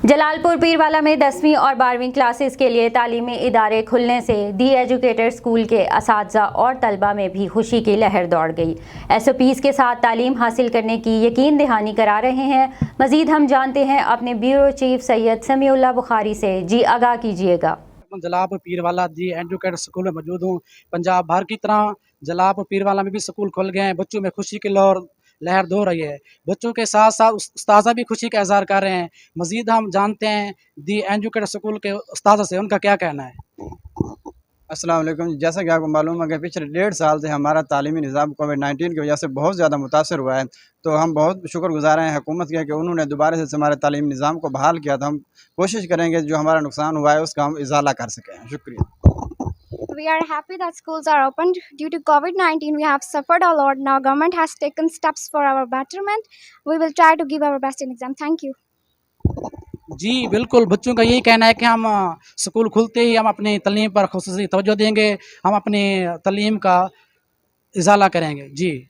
जलालपुर पीरवाला में 10वीं और 12वीं क्लासेस के लिए तालीमी इदारे खुलने से दी एजुकेटर स्कूल के असातिज़ा और तलबा में भी खुशी की लहर दौड़ गई। SOPs के साथ तालीम हासिल करने की यकीन दहानी करा रहे हैं। मज़ीद हम जानते हैं अपने ब्यूरो चीफ सैयद समीउल्लाह बुखारी से। जी आगाह कीजिएगा। जलालपुर पीरवाला दी एजुकेटर स्कूल में मौजूद हूँ। पंजाब भर की तरह जलालपुर पीरवाला में भी स्कूल खुल गए हैं। बच्चों में खुशी की लहर दौड़ रही है। बच्चों के साथ साथ उस्ताज़ा भी खुशी का इज़हार कर रहे हैं। मज़ीद हम जानते हैं दी एजुकेटर स्कूल के उस्ताज़ा से, उनका क्या कहना है। अस्सलाम वालेकुम। जैसा कि आपको मालूम है कि पिछले 1.5 साल से हमारा तालीमी निज़ाम कोविड-19 की वजह से बहुत ज़्यादा मुतासर हुआ है। तो हम बहुत शुक्रगुज़ार हैं हुकूमत के कि उन्होंने दोबारा से हमारे तालीमी निज़ाम को बहाल किया। तो हम कोशिश करेंगे जो हमारा नुकसान हुआ है उसका हम इज़ाला कर सकें। शुक्रिया। We are happy that schools are opened. Due to COVID-19, we have suffered a lot. Now government has taken steps for our betterment. We will try to give our best in exam. Thank you. जी बिल्कुल, बच्चों का यही कहना है कि हम school खुलते ही हम अपनी तालीम पर ख़ुसूसी तवज्जो देंगे। हम अपनी तालीम का इज़ाला करेंगे। जी।